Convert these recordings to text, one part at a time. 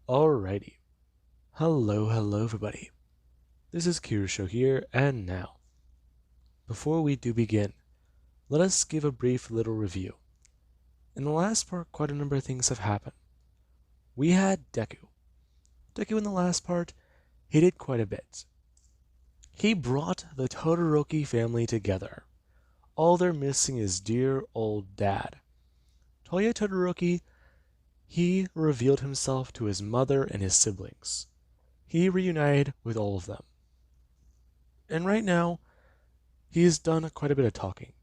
Alrighty. Hello everybody. This is Kirusho here, and now, before we do begin, let us give a brief little review. In the last part, quite a number of things have happened. We had Deku. Deku in the last part, he did quite a bit. He brought the Todoroki family together. All they're missing is dear old dad. Toya Todoroki, he revealed himself to his mother and his siblings. He reunited with all of them. And right now, he's done quite a bit of talking.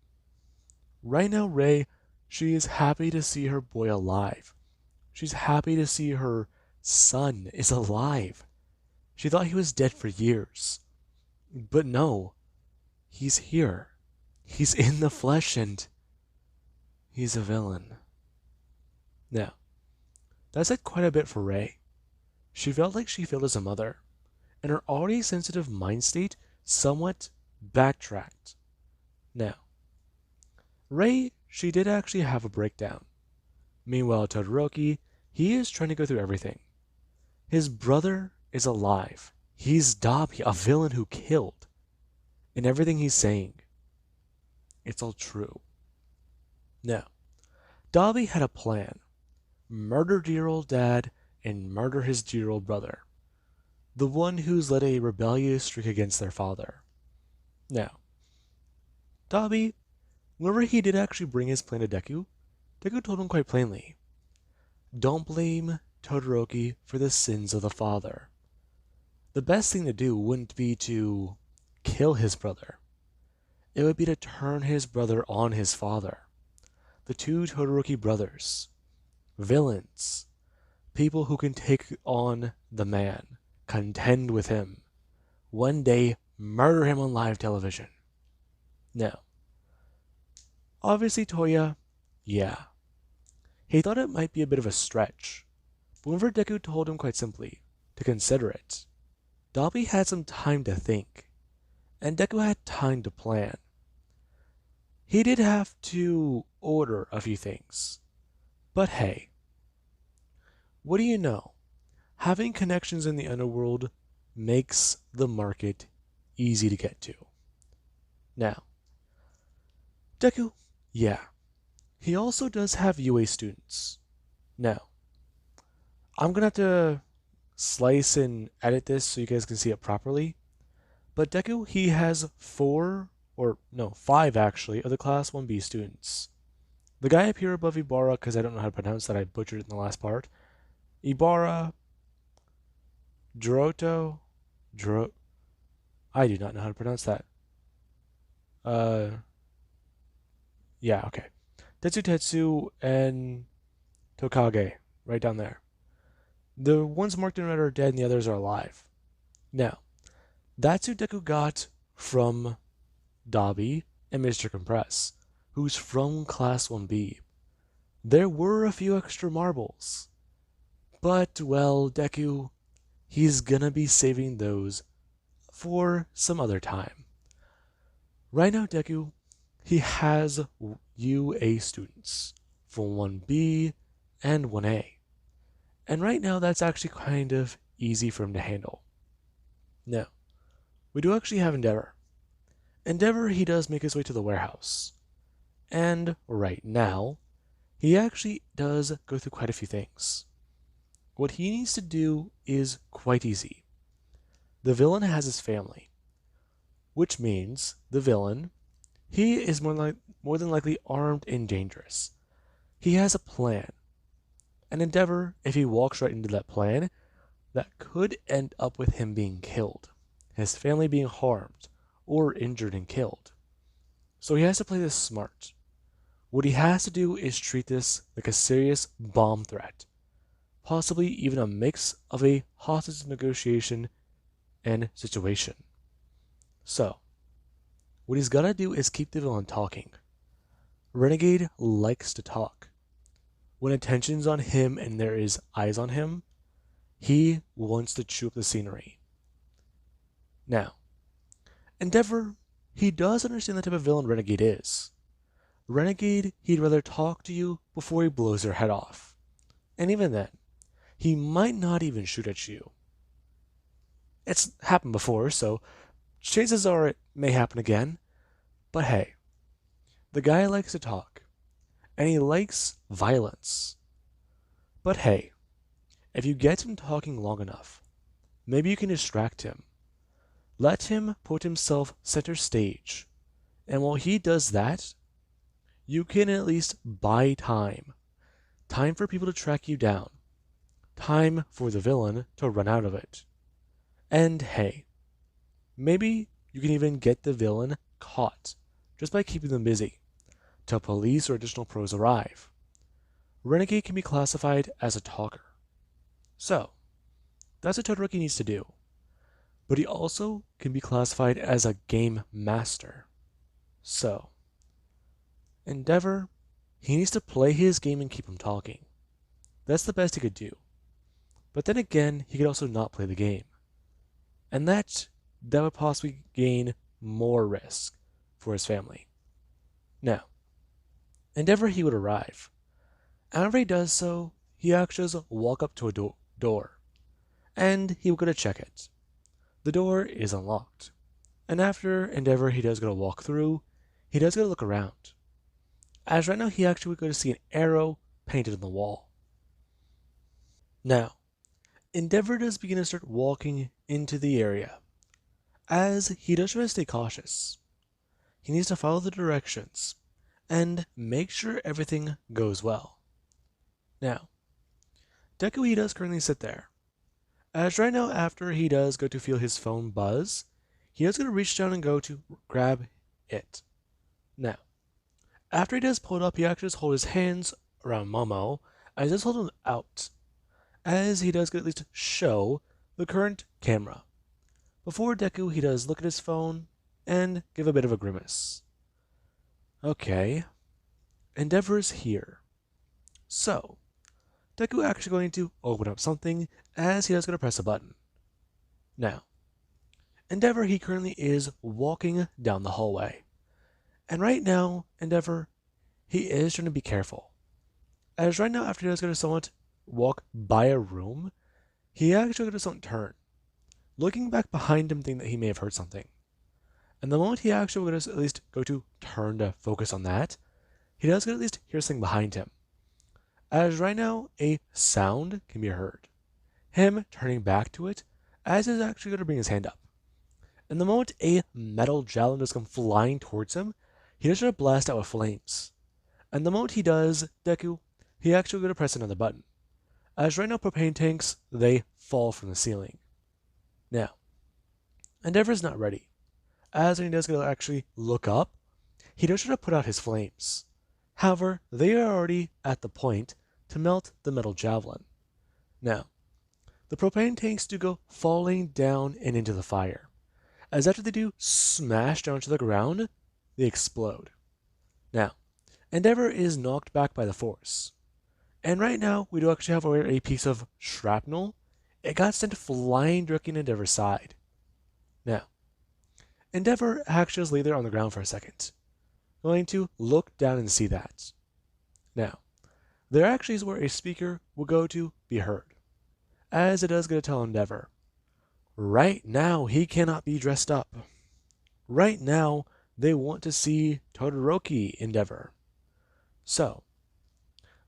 Right now, Rei, she is happy to see her boy alive. She's happy to see her son is alive. She thought he was dead for years. But no, he's here. He's in the flesh and he's a villain. Now, that said quite a bit for Rei. She felt like she failed as a mother, and her already sensitive mind state somewhat backtracked. Now, Rei, she did actually have a breakdown. Meanwhile, Todoroki, he is trying to go through everything. His brother is alive. He's Dabi, a villain who killed. And everything he's saying, it's all true. Now, Dabi had a plan. Murder dear old dad and murder his dear old brother. The one who's led a rebellious streak against their father. Now, Dabi, whenever he did actually bring his plan to Deku, Deku told him quite plainly, don't blame Todoroki for the sins of the father. The best thing to do wouldn't be to kill his brother. It would be to turn his brother on his father. The two Todoroki brothers. Villains. People who can take on the man. Contend with him. One day, murder him on live television. Now, obviously Toya, yeah. He thought it might be a bit of a stretch. But whenever Deku told him quite simply to consider it, Dabi had some time to think. And Deku had time to plan. He did have to order a few things. But hey, what do you know? Having connections in the underworld makes the market easy to get to. Now, Deku, yeah, he also does have UA students. Now, I'm gonna have to slice and edit this so you guys can see it properly. But Deku, he has five actually, of the Class 1B students. The guy up here above Ibarra, because I don't know how to pronounce that, I butchered it in the last part. Ibarra, I do not know how to pronounce that. Yeah, okay. Tetsu, and Tokage, right down there. The ones marked in red are dead and the others are alive. Now, that's who Deku got from Dabi and Mr. Compress, who's from Class 1B. There were a few extra marbles. But, well, Deku, he's gonna be saving those for some other time. Right now, Deku, he has UA students from 1B and 1A. And right now, that's actually kind of easy for him to handle. Now, we do actually have Endeavor. Endeavor, he does make his way to the warehouse. And right now, he actually does go through quite a few things. What he needs to do is quite easy. The villain has his family, which means the villain, he is more than likely armed and dangerous. He has a plan. And Endeavor, if he walks right into that plan, that could end up with him being killed, his family being harmed, or injured and killed. So he has to play this smart. What he has to do is treat this like a serious bomb threat, possibly even a mix of a hostage negotiation and situation. So, what he's gotta do is keep the villain talking. Renegade likes to talk. When attention's on him and there is eyes on him, he wants to chew up the scenery. Now, Endeavor, he does understand the type of villain Renegade is. Renegade, he'd rather talk to you before he blows your head off. And even then, He might not even shoot at you. It's happened before, so chances are it may happen again. But hey, the guy likes to talk, and he likes violence. But hey, if you get him talking long enough, maybe you can distract him. Let him put himself center stage, and while he does that, you can at least buy time. Time for people to track you down. Time for the villain to run out of it. And hey, maybe you can even get the villain caught just by keeping them busy till police or additional pros arrive. Renegade can be classified as a talker. So, that's what Todoroki needs to do. But he also can be classified as a game master. So, Endeavor, he needs to play his game and keep him talking. That's the best he could do. But then again, he could also not play the game. And that would possibly gain more risk for his family. Now, Endeavor, he would arrive. And whenever he does so, he actually does walk up to a door. And he will go to check it. The door is unlocked. And after Endeavor, he does go to walk through, he does go to look around. As right now, he actually would go to see an arrow painted on the wall. Now, Endeavor does begin to start walking into the area. As he does try to stay cautious, he needs to follow the directions and make sure everything goes well. Now, Deku, he does currently sit there. As right now, after he does go to feel his phone buzz, he is going to reach down and go to grab it. Now, after he does pull it up, he actually just hold his hands around Momo, and he does hold them out, as he does get at least show the current camera. Before Deku, he does look at his phone and give a bit of a grimace. Okay, Endeavor's here. So, Deku actually going to open up something as he does going to press a button. Now, Endeavor, he currently is walking down the hallway. And right now, Endeavor, he is trying to be careful. As right now, after he does going to somewhat walk by a room, he actually going to somewhat turn, looking back behind him, thinking that he may have heard something. And the moment he actually going to at least go to turn to focus on that, he does get at least hear something behind him. As right now, a sound can be heard. Him turning back to it, as he's actually going to bring his hand up. And the moment a metal javelin does come flying towards him, he does try to blast out with flames. And the moment he does, Deku, he actually going to press another button. As right now, propane tanks, they fall from the ceiling. Now, Endeavor's not ready. As when he does go to actually look up, he does try to put out his flames. However, they are already at the point to melt the metal javelin. Now, the propane tanks do go falling down and into the fire. As after they do smash down to the ground, they explode. Now, Endeavor is knocked back by the force. And right now, we do actually have a piece of shrapnel. It got sent flying directly in Endeavor's side. Now, Endeavor actually just lay there on the ground for a second, going to look down and see that. Now, there actually is where a speaker will go to be heard, as it does go to tell Endeavor, right now he cannot be dressed up. Right now, they want to see Todoroki Endeavor. So,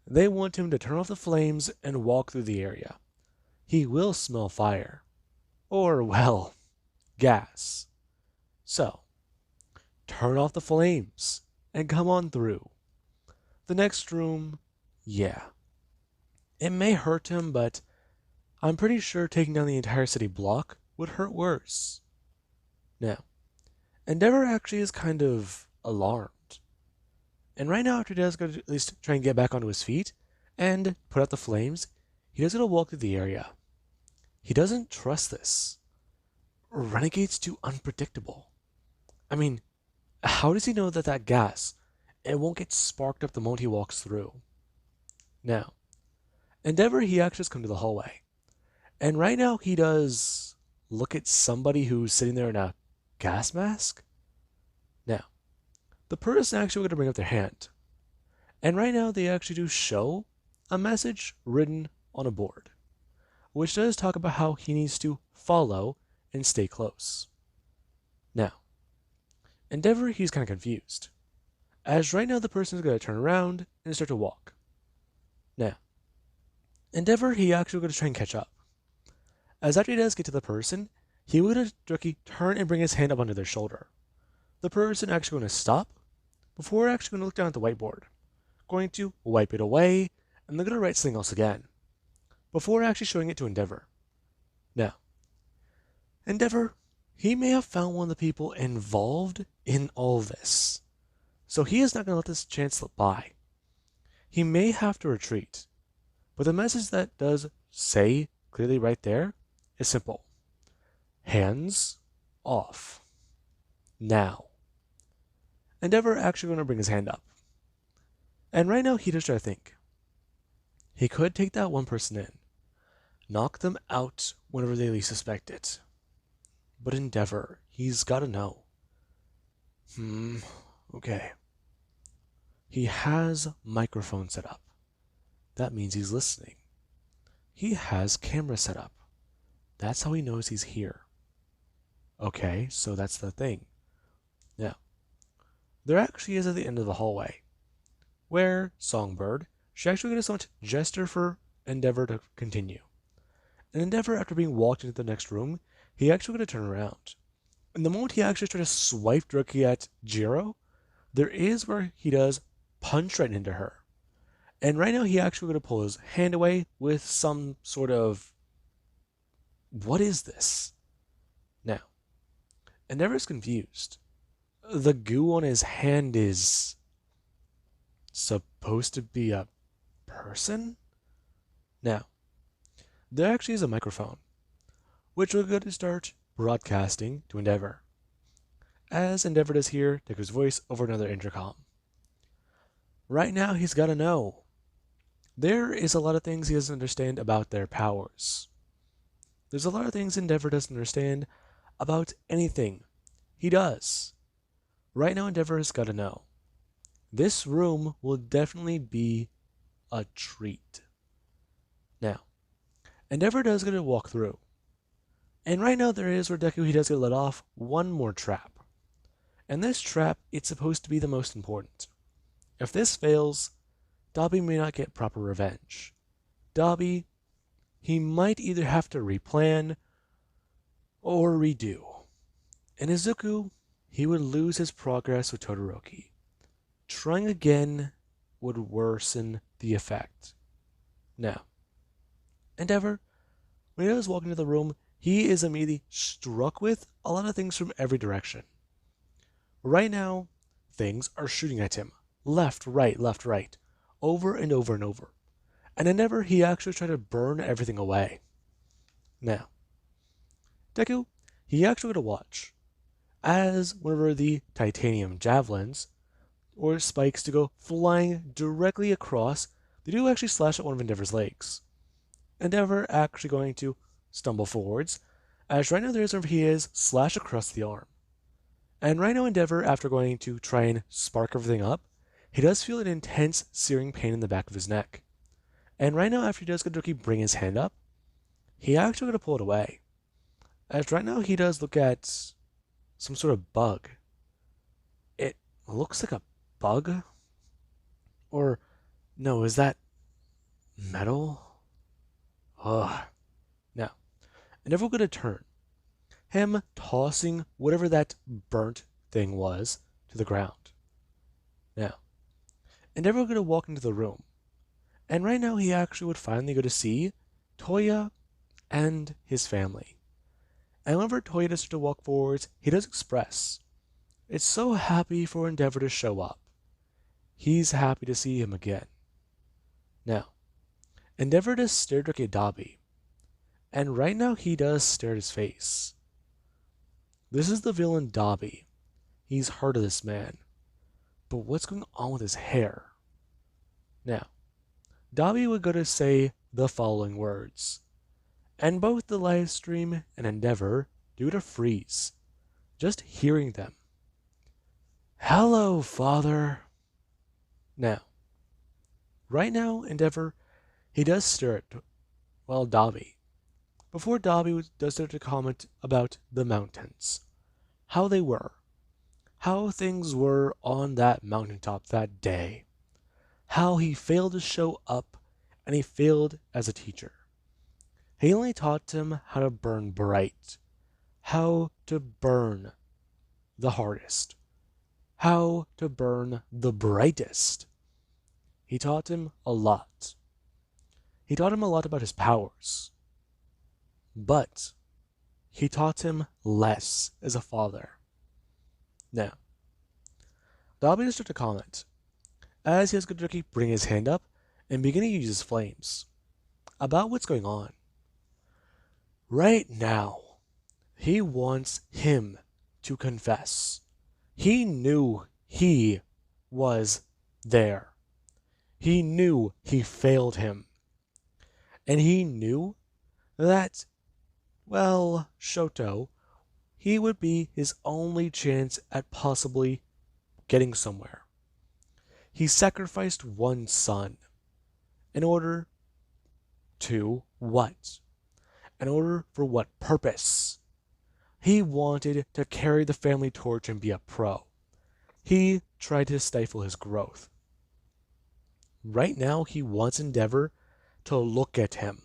they want him to turn off the flames and walk through the area. He will smell fire. Or, well, gas. So, turn off the flames and come on through. The next room, yeah. It may hurt him, but I'm pretty sure taking down the entire city block would hurt worse. Now, Endeavor actually is kind of alarmed. And right now, after he does go to at least try and get back onto his feet and put out the flames, he does go to walk through the area. He doesn't trust this. Renegade's too unpredictable. I mean, how does he know that that gas, it won't get sparked up the moment he walks through? Now, Endeavor, he actually has come to the hallway. And right now, he does look at somebody who's sitting there in a gas mask. Now, the person actually going to bring up their hand. And right now, they actually do show a message written on a board. which does talk about how he needs to follow and stay close. Now, Endeavor, he's kind of confused, as right now the person is going to turn around and start to walk. Now, Endeavor, he actually going to try and catch up. As after he does get to the person, he will going to turn and bring his hand up under their shoulder. The person actually going to stop before actually going to look down at the whiteboard, going to wipe it away, and they're going to write something else again, before actually showing it to Endeavor. Now, Endeavor, he may have found one of the people involved in all this, so he is not going to let this chance slip by. He may have to retreat, but the message that does say clearly right there is simple. Hands off. Now. Endeavor actually going to bring his hand up. And right now he does try to think. He could take that one person in, knock them out whenever they least suspect it. But Endeavor, he's got to know. Okay. He has microphone set up. That means he's listening. He has camera set up. That's how he knows he's here. Okay, so that's the thing. Now, there actually is at the end of the hallway, where Songbird, she actually got a somewhat gesture for Endeavor to continue. And Endeavor, after being walked into the next room, he actually got to turn around. And the moment he actually tried to swipe directly at Jiro, there is where he does punch right into her. And right now he actually going to pull his hand away with some sort of... What is this? Now, Endeavor's confused. The goo on his hand is supposed to be a person? Now, there actually is a microphone, which we're going to start broadcasting to Endeavor, as Endeavor does hear Deku's voice over another intercom. Right now, he's got to know. There is a lot of things he doesn't understand about their powers. There's a lot of things Endeavor doesn't understand about anything he does. Right now, Endeavor has got to know. This room will definitely be a treat. Now, Endeavor does get to walk through. And right now there is where Deku, he does get let off one more trap. And this trap, it's supposed to be the most important. If this fails, Dabi may not get proper revenge. Dabi, he might either have to replan or redo. And Izuku, he would lose his progress with Todoroki. Trying again would worsen the effect. Now, Endeavor, when he does walk into the room, he is immediately struck with a lot of things from every direction. Right now, things are shooting at him. Left, right, over and over and over. And Endeavor, he actually tried to burn everything away. Now, Deku, he actually got to watch as whenever the titanium javelins or spikes to go flying directly across, they do actually slash at one of Endeavor's legs. Endeavor actually going to stumble forwards, as right now there's where he is slash across the arm. And right now Endeavor, after going to try and spark everything up, he does feel an intense searing pain in the back of his neck. And right now, after he does go to bring his hand up, he actually going to pull it away. As right now he does look at some sort of bug. It looks like a bug? Or, no, is that metal? Ugh. Now, Endeavor going to turn. Him tossing whatever that burnt thing was to the ground. Now, Endeavor going to walk into the room. And right now he actually would finally go to see Toya and his family. And whenever Toya does start to walk forwards, he does express, it's so happy for Endeavor to show up. He's happy to see him again. Now, Endeavor does stare at Dabi. And right now he does stare at his face. This is the villain Dabi. He's heard of this man. But what's going on with his hair? Now, Dabi would go to say the following words. And both the live stream and Endeavor do to freeze, just hearing them. Hello, Father. Now, right now, Endeavor, he does stare at, Dabi. before Dobby does start to comment about the mountains, how they were, how things were on that mountaintop that day, how he failed to show up and he failed as a teacher. He only taught him how to burn bright, how to burn the hardest, how to burn the brightest. He taught him a lot. He taught him a lot about his powers, but he taught him less as a father. Now, Dobby started to comment, as he has Goodricky bring his hand up and beginning to use his flames, about what's going on. Right now, he wants him to confess. He knew he was there. He knew he failed him. And he knew that, well, Shoto, he would be his only chance at possibly getting somewhere. He sacrificed one son in order to what? In order for what purpose? He wanted to carry the family torch and be a pro. He tried to stifle his growth. Right now, he wants Endeavor to look at him.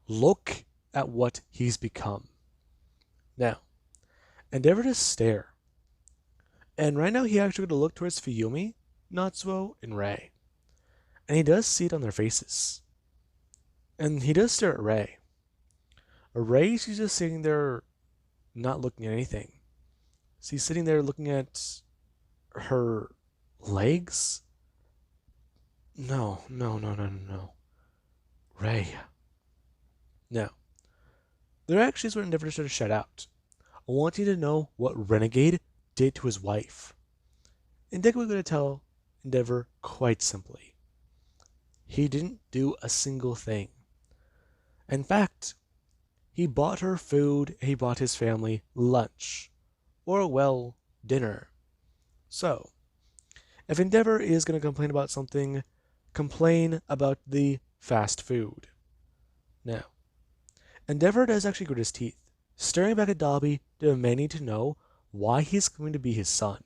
Look at what he's become. Now, Endeavor to stare. And right now, he actually going to look towards Fuyumi, Natsuo, and Rei. And he does see it on their faces. And he does stare at Rei. Rei, she's just sitting there not looking at anything. She's sitting there looking at her legs? No. Rei. Now, there actually is what Endeavor started to shout out, wanting to know what Renegade did to his wife. And Deku was going to tell Endeavor quite simply. He didn't do a single thing. In fact, he bought her food, he bought his family lunch. Or, well, dinner. So, if Endeavor is going to complain about something, complain about the fast food. Now, Endeavor does actually grit his teeth, staring back at Dobby, demanding to know why he's going to be his son.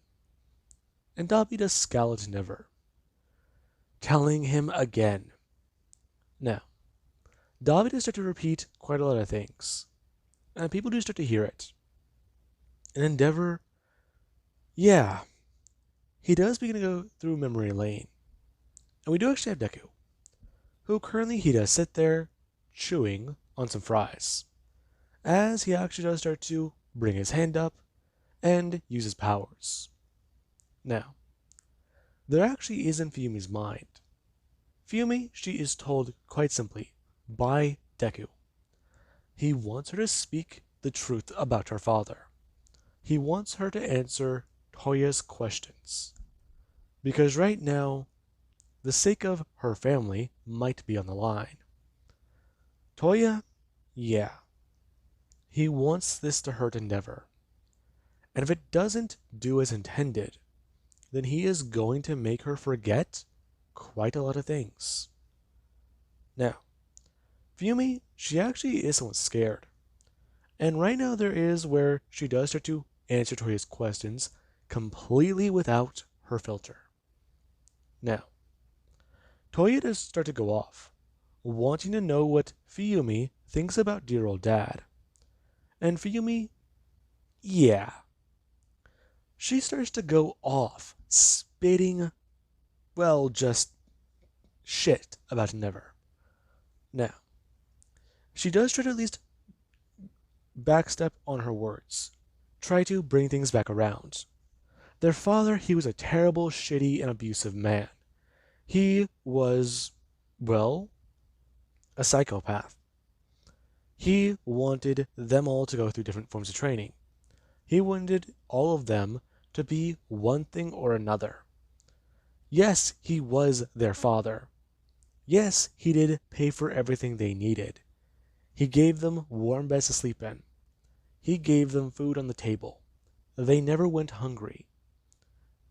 And Dobby does scowl at Endeavor, telling him again. Now, Dobby does start to repeat quite a lot of things, and people do start to hear it. And Endeavor, yeah, he does begin to go through memory lane. And we do actually have Deku, who currently he does sit there chewing on some fries, as he actually does start to bring his hand up and use his powers. Now, there actually is in Fuyumi's mind. Fuyumi, she is told quite simply by Deku. He wants her to speak the truth about her father. He wants her to answer Toya's questions. Because right now, the sake of her family might be on the line. Toya, yeah. He wants this to hurt Endeavor. And if it doesn't do as intended, then he is going to make her forget quite a lot of things. Now, Fuyumi, she actually is somewhat scared. And right now there is where she does start to answer Toya's questions completely without her filter. Now, Toya does start to go off, wanting to know what Fuyumi thinks about dear old dad. And Fuyumi, yeah. She starts to go off, spitting, well, just shit about Endeavor. Now, she does try to at least backstep on her words, try to bring things back around. Their father, he was a terrible, shitty, and abusive man. He was, well, a psychopath. He wanted them all to go through different forms of training. He wanted all of them to be one thing or another. Yes, he was their father. Yes, he did pay for everything they needed. He gave them warm beds to sleep in. He gave them food on the table. They never went hungry.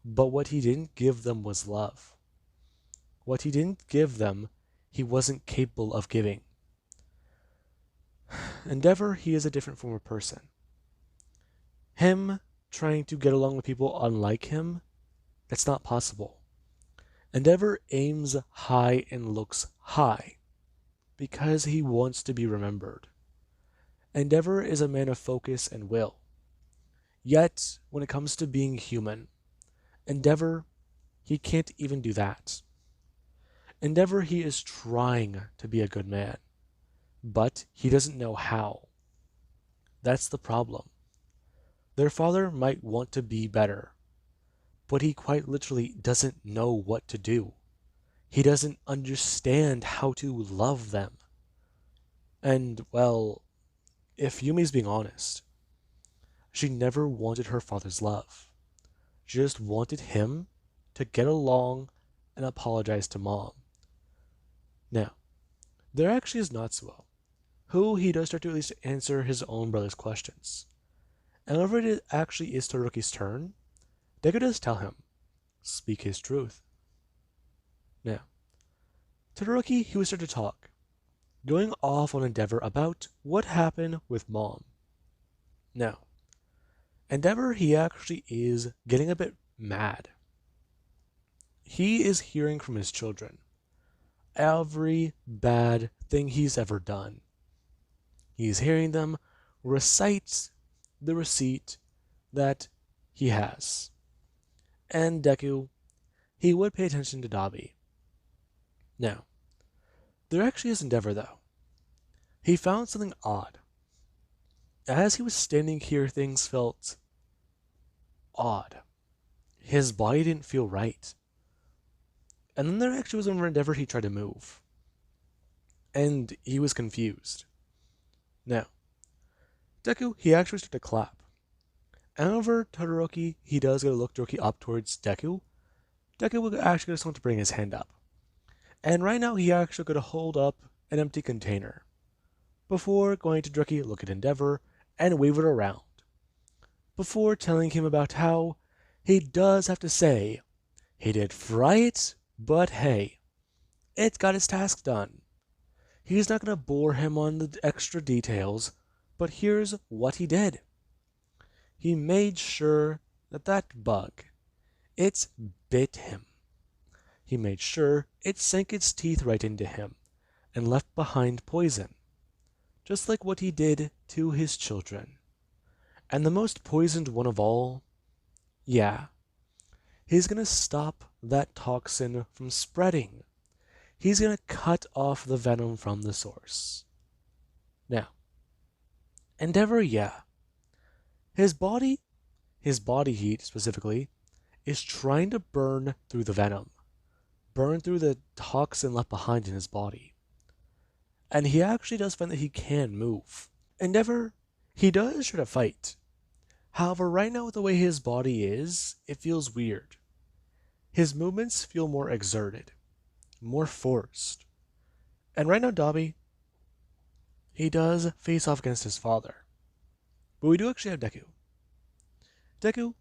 But what he didn't give them was love. What he didn't give them, he wasn't capable of giving. Endeavor, he is a different form of person. Him trying to get along with people unlike him, that's not possible. Endeavor aims high and looks high because he wants to be remembered. Endeavor is a man of focus and will. Yet, when it comes to being human, Endeavor, he can't even do that. Endeavor, he is trying to be a good man, but he doesn't know how. That's the problem. Their father might want to be better, but he quite literally doesn't know what to do. He doesn't understand how to love them. And, well, if Yumi's being honest, she never wanted her father's love. She just wanted him to get along and apologize to mom. Now, there actually is Natsuo, who he does start to at least answer his own brother's questions. And whenever it actually is Todoroki's turn, Deku does tell him, speak his truth. Now, Todoroki, he would start to talk, going off on Endeavor about what happened with mom. Now, Endeavor, he actually is getting a bit mad. He is hearing from his children every bad thing he's ever done. He's hearing them recite the receipt that he has. And Deku, he would pay attention to Dabi. Now, there actually is Endeavor, though. He found something odd. As he was standing here, things felt odd. His body didn't feel right. And then there actually was an Endeavor he tried to move. And he was confused. Now, Deku, he actually started to clap. And over Todoroki, he does get a look Todoroki up towards Deku. Deku will actually get someone to bring his hand up. And right now, he actually going to hold up an empty container before going to Todoroki, look at Endeavor, and wave it around. Before telling him about how he does have to say, he did fry it, but hey, it got its task done. He's not going to bore him on the extra details, but here's what he did. He made sure that bug, it bit him. He made sure it sank its teeth right into him and left behind poison, just like what he did to his children. And the most poisoned one of all, yeah, he's going to stop that toxin from spreading. He's going to cut off the venom from the source. Now, Endeavor, yeah, his body heat specifically, is trying to burn through the venom, burn through the toxin left behind in his body. And he actually does find that he can move. Endeavor, he does try to fight. However, right now with the way his body is, it feels weird. His movements feel more exerted, more forced. And right now, Dabi, he does face off against his father. But we do actually have Deku. Deku,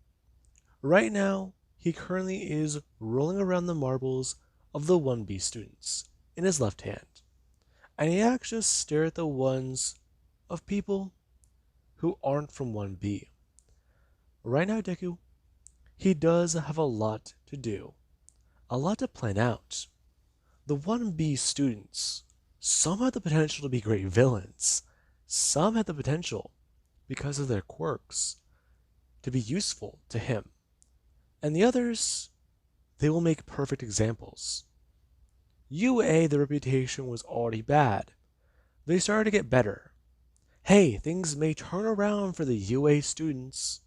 right now, he currently is rolling around the marbles of the 1B students in his left hand. And he actually just stares at the ones of people who aren't from 1B. Right now, Deku, he does have a lot to do, a lot to plan out. The 1B students, some have the potential to be great villains. Some have the potential, because of their quirks, to be useful to him. And the others, they will make perfect examples. UA, the reputation was already bad. They started to get better. Hey, things may turn around for the UA students.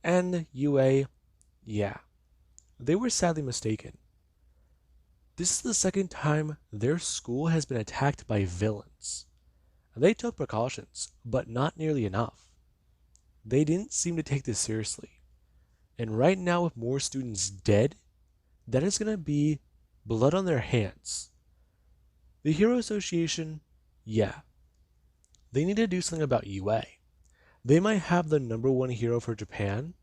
And UA, yeah, they were sadly mistaken. This is the second time their school has been attacked by villains. They took precautions, but not nearly enough. They didn't seem to take this seriously. And right now, with more students dead, that is going to be blood on their hands. The Hero Association, yeah, they need to do something about UA. They might have the #1 hero for Japan,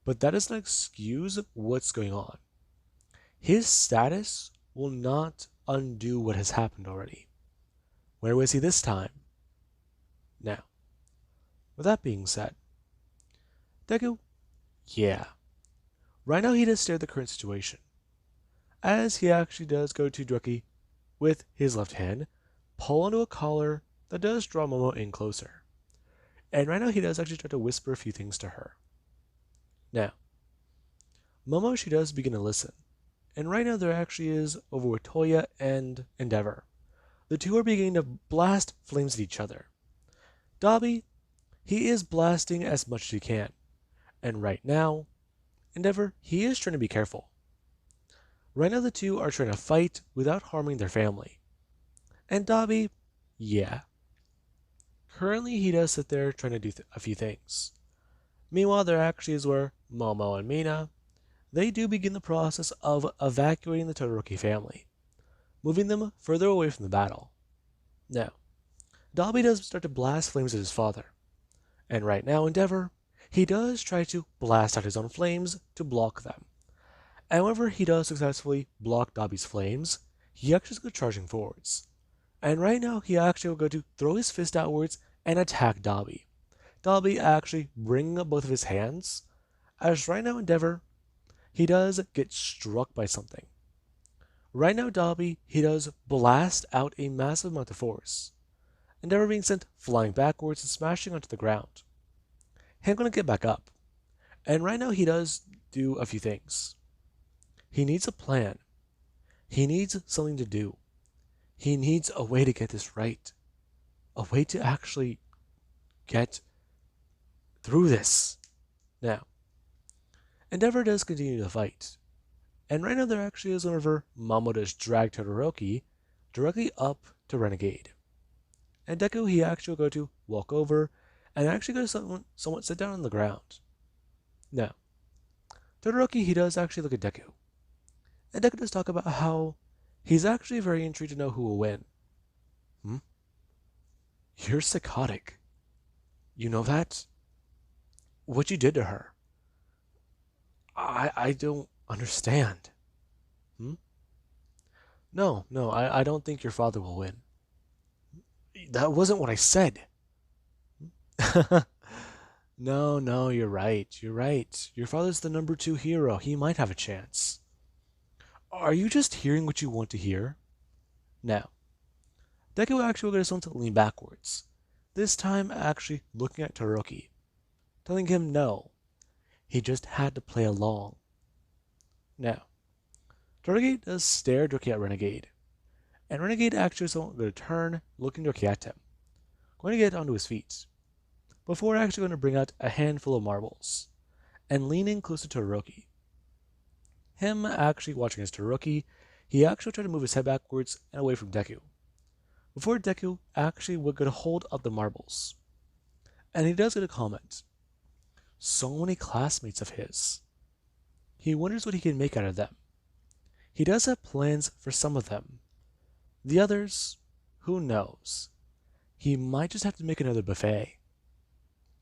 but that does not excuse what's going on. His status will not undo what has happened already. Where was he this time? With that being said, Deku, yeah, right now he does stare at the current situation, as he actually does go to Todoroki with his left hand, pull onto a collar that does draw Momo in closer. And right now he does actually try to whisper a few things to her. Now, Momo, she does begin to listen. And right now there actually is over with Toya and Endeavor. The two are beginning to blast flames at each other. Dobby, he is blasting as much as he can. And right now, Endeavor, he is trying to be careful. Right now the two are trying to fight without harming their family. And Dobby, yeah. Currently he does sit there trying to do a few things. Meanwhile, there actually is where Momo and Mina, they do begin the process of evacuating the Todoroki family, moving them further away from the battle. Now, Dobby does start to blast flames at his father, and right now Endeavor, he does try to blast out his own flames to block them. And whenever he does successfully block Dobby's flames, he actually goes charging forwards. And right now he actually will go to throw his fist outwards and attack Dobby. Dobby actually bringing up both of his hands, as right now Endeavor, he does get struck by something. Right now Dobby, he does blast out a massive amount of force. Endeavor being sent flying backwards and smashing onto the ground. Him gonna get back up. And right now he does do a few things. He needs a plan. He needs something to do. He needs a way to get this right. A way to actually get through this. Now, Endeavor does continue to fight. And right now there actually is whenever Momo does drag Todoroki directly up to Renegade. And Deku, he actually will go to walk over and actually go to somewhat sit down on the ground. Now, Todoroki, he does actually look at Deku. And Deku does talk about how he's actually very intrigued to know who will win. You're psychotic. You know that? What you did to her. I don't understand. No, I don't think your father will win. That wasn't what I said. No, you're right. You're right. Your father's the number 2 hero. He might have a chance. Are you just hearing what you want to hear? Now, Deku actually will get someone to lean backwards. This time actually looking at Todoroki, telling him no. He just had to play along. Now, Todoroki does stare directly at Renegade, and Renegade actually is going to turn, looking directly at him, going to get onto his feet, before actually going to bring out a handful of marbles, and leaning close to Todoroki. Him actually watching his Todoroki, he actually tried to move his head backwards and away from Deku, before Deku actually would go to hold up the marbles. And he does get a comment. So many classmates of his. He wonders what he can make out of them. He does have plans for some of them. The others, who knows? He might just have to make another buffet.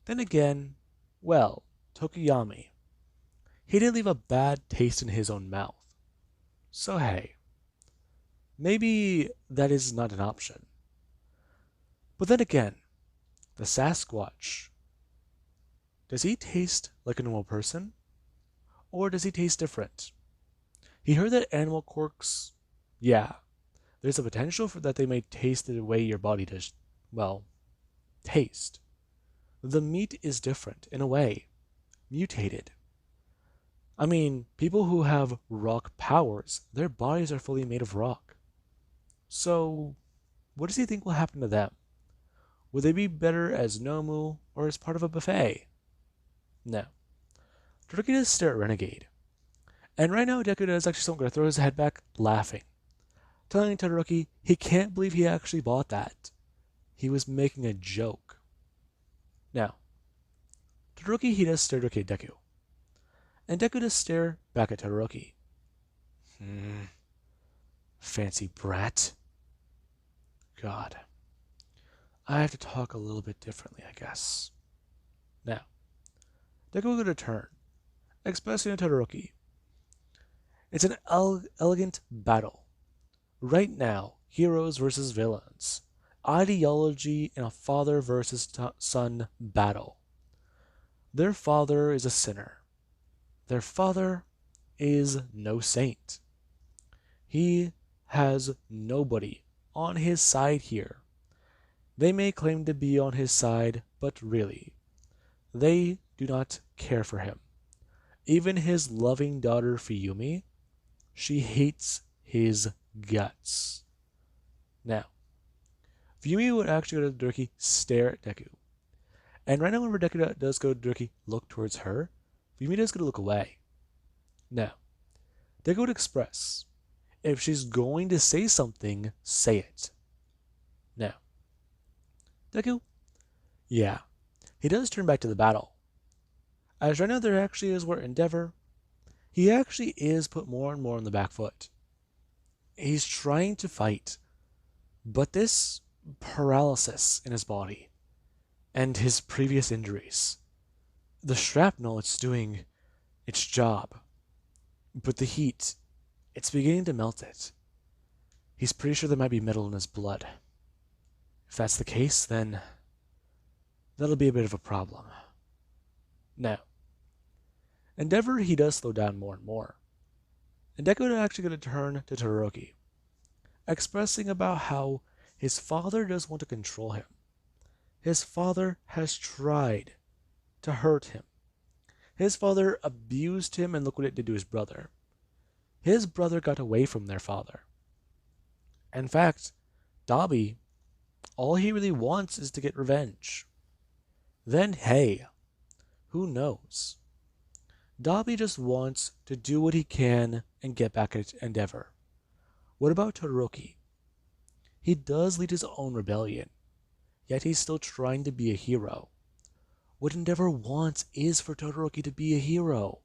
Then again, well, Tokiyami. He did leave a bad taste in his own mouth. So hey, maybe that is not an option. But then again, the Sasquatch. Does he taste like a normal person? Or does he taste different? He heard that animal quirks, yeah, there's a potential for that they may taste the way your body does, well, taste. The meat is different, in a way, mutated. I mean, people who have rock powers, their bodies are fully made of rock. So, what does he think will happen to them? Will they be better as Nomu or as part of a buffet? No. Todoroki does stare at Renegade. And right now, Deku is actually going to throw his head back, laughing, telling Todoroki he can't believe he actually bought that. He was making a joke. Now, Todoroki, he does stare directly at Deku. And Deku does stare back at Todoroki. Fancy brat. God. I have to talk a little bit differently, I guess. Now, Deku will go to turn, especially on Todoroki. It's an elegant battle. Right now, heroes versus villains. ideology in a father versus son battle. Their father is a sinner. Their father is no saint. He has nobody on his side here. They may claim to be on his side, but really, they do not care for him. Even his loving daughter Fuyumi, she hates his guts. Now, Fuyumi would actually go to Durkee, stare at Deku. And right now, whenever Deku does go to Durkee, look towards her, Fuyumi does go to look away. Now, Deku would express, if she's going to say something, say it. Now, Deku, yeah, he does turn back to the battle. As right now there actually is where Endeavor, he actually is put more and more on the back foot. He's trying to fight, but this paralysis in his body and his previous injuries, the shrapnel, it's doing its job, but the heat, it's beginning to melt it. He's pretty sure there might be metal in his blood. If that's the case, then that'll be a bit of a problem. Now, Endeavor, he does slow down more and more. And Deku is actually going to turn to Todoroki, expressing about how his father does want to control him. His father has tried to hurt him. His father abused him, and look what it did to his brother. His brother got away from their father. In fact, Dabi, all he really wants is to get revenge. Then, hey, who knows? Dabi just wants to do what he can and get back at Endeavor. What about Todoroki? He does lead his own rebellion, yet he's still trying to be a hero. What Endeavor wants is for Todoroki to be a hero.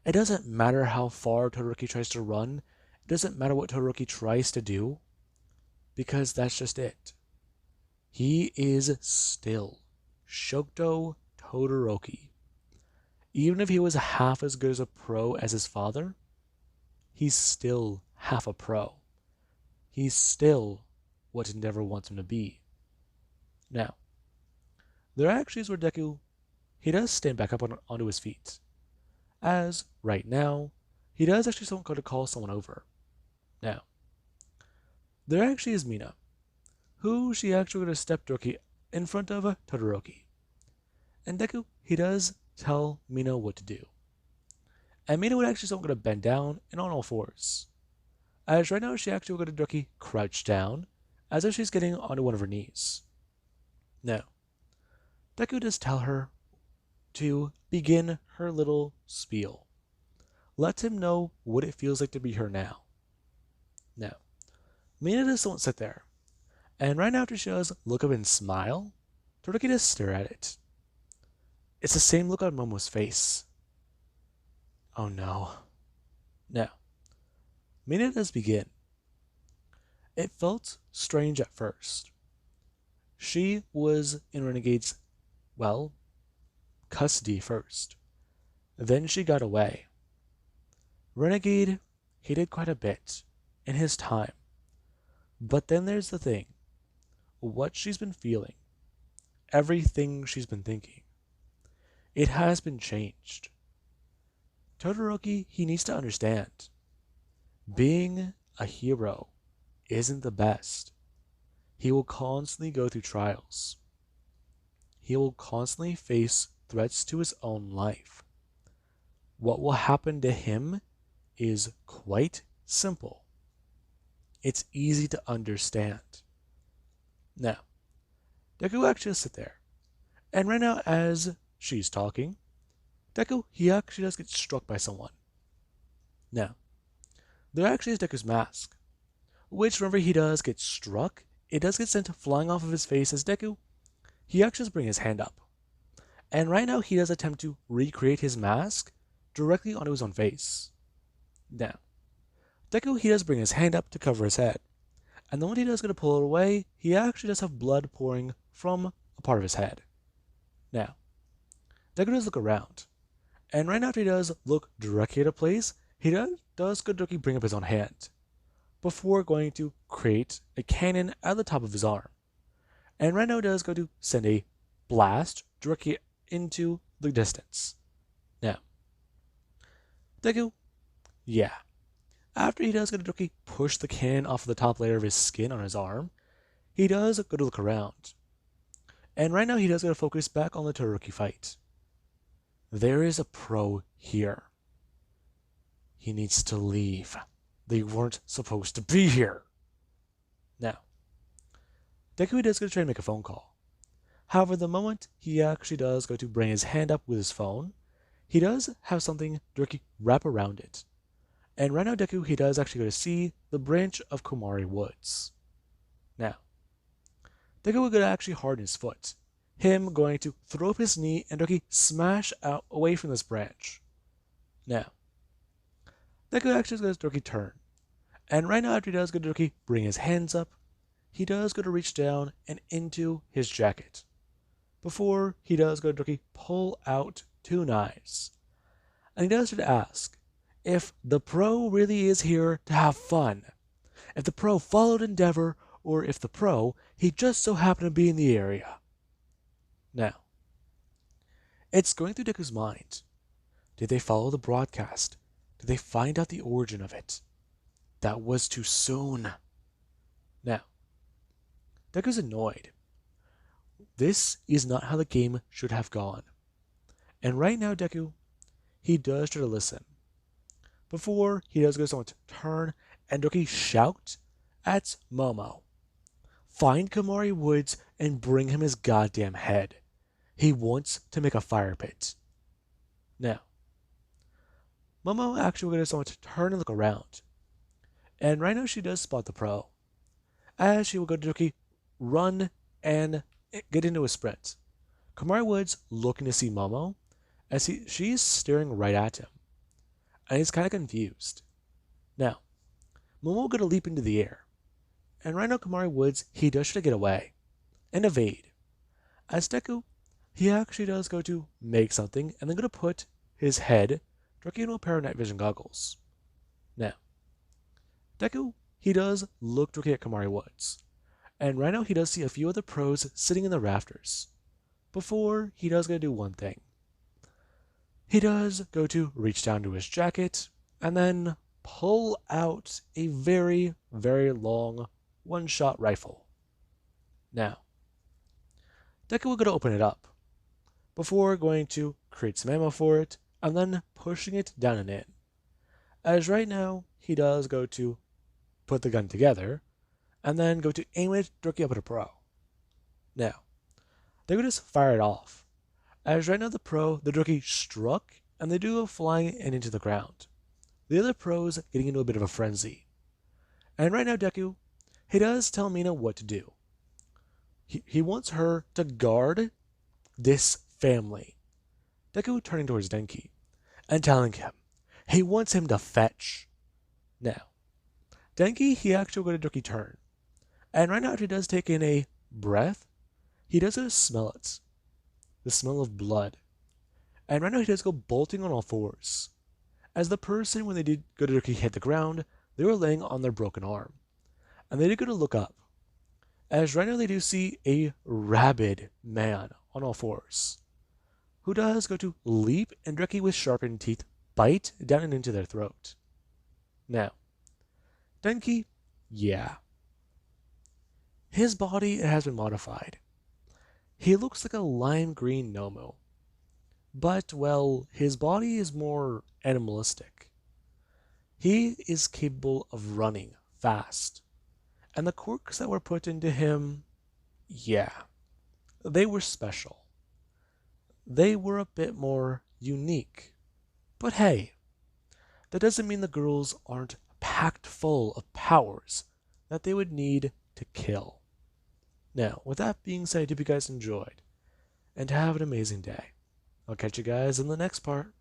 It doesn't matter how far Todoroki tries to run, it doesn't matter what Todoroki tries to do, because that's just it. He is still Shoto Todoroki. Even if he was half as good as a pro as his father, he's still half a pro. He's still what Endeavor wants him to be. Now, there actually is where Deku, he does stand back up onto his feet. As, right now, he does actually go to call someone over. Now, there actually is Mina, who she actually going to step Durkee in front of Todoroki. And Deku, he does tell Mina what to do. And Mina would actually going to bend down and on all fours. As right now she actually will go to Durkee crouch down, as if she's getting onto one of her knees. Now, Deku does tell her to begin her little spiel. Let him know what it feels like to be her now. Now, Mina just won't sit there. And right after she does look up and smile, Todoroki does stare at it. It's the same look on Momo's face. Oh no. Now, Mina does begin. It felt strange at first. She was in Renegade's, well, custody first. Then she got away. Renegade, he did quite a bit in his time. But then there's the thing. What she's been feeling. Everything she's been thinking. It has been changed. Todoroki, he needs to understand. Being a hero isn't the best. He will constantly go through trials. He will constantly face threats to his own life. What will happen to him is quite simple. It's easy to understand. Now, Deku actually does sit there. And right now, as she's talking, Deku, he actually does get struck by someone. Now, there actually is Deku's mask, which whenever he does get struck, it does get sent flying off of his face as Deku, he actually does bring his hand up. And right now, he does attempt to recreate his mask directly onto his own face. Now, Deku, he does bring his hand up to cover his head. And then when he does get to pull it away, he actually does have blood pouring from a part of his head. Now, Deku does look around. And right after he does look directly at a place, he does good Durkee bring up his own hand. Before going to create a cannon at the top of his arm. And right now it does go to send a blast directly into the distance. Now, Deku, yeah. After he does go to directly push the can off of the top layer of his skin on his arm, he does go to look around. And right now he does go to focus back on the Todoroki fight. There is a pro here. He needs to leave. They weren't supposed to be here. Now, Deku does go to try to make a phone call. However, the moment he actually does go to bring his hand up with his phone, he does have something directly wrap around it. And right now, Deku, he does actually go to see the branch of Komari Woods. Now, Deku would go to actually harden his foot. Him going to throw up his knee and directly smash out away from this branch. Now, Deku actually goes to directly turn. And right now, after he does go to directly bring his hands up, he does go to reach down and into his jacket. Before he does go to directly pull out 2 knives. And he does to ask if the pro really is here to have fun. If the pro followed Endeavor, or if the pro, he just so happened to be in the area. Now, it's going through Deku's mind. Did they follow the broadcast? Did they find out the origin of it? That was too soon. Now, Deku's annoyed. This is not how the game should have gone. And right now, Deku, he does try to listen. Before he does go to turn and Deku shout at Momo. Find Komari Woods and bring him his goddamn head. He wants to make a fire pit. Now, Momo actually goes to turn and look around. And right now she does spot the pro. As she will go to Deku, run and get into a sprint. Komari Woods looking to see Momo as she's staring right at him. And he's kind of confused. Now, Momo going to leap into the air. And right now Komari Woods, he does try to get away and evade. As Deku, he actually does go to make something and then going to put his head directly into a pair of night vision goggles. Now, Deku, he does look directly at Komari Woods. And right now he does see a few other pros sitting in the rafters. Before he does go to do one thing. He does go to reach down to his jacket and then pull out a very, very long one-shot rifle. Now, Deku will go to open it up before going to create some ammo for it and then pushing it down and in. As right now, he does go to put the gun together and then go to aim it directly up at a pro. Now, Deku just fire it off. As right now the pro, the Deku struck and they do go flying and into the ground. The other pros getting into a bit of a frenzy. And right now Deku, he does tell Mina what to do. He wants her to guard this family. Deku turning towards Denki and telling him he wants him to fetch. Now, Denki, he actually going to Deku turn. And right now after he does take in a breath, he does go to smell it. The smell of blood. And right now he does go bolting on all fours. As the person, when they did go to hit the ground, they were laying on their broken arm. And they did go to look up. As right now they do see a rabid man on all fours. Who does go to leap and directly with sharpened teeth bite down and into their throat. Now, Denki, yeah. His body has been modified. He looks like a lime green Nomu. But, well, his body is more animalistic. He is capable of running fast. And the quirks that were put into him, yeah, they were special. They were a bit more unique. But hey, that doesn't mean the girls aren't packed full of powers that they would need to kill. Now, with that being said, I hope you guys enjoyed, and have an amazing day. I'll catch you guys in the next part.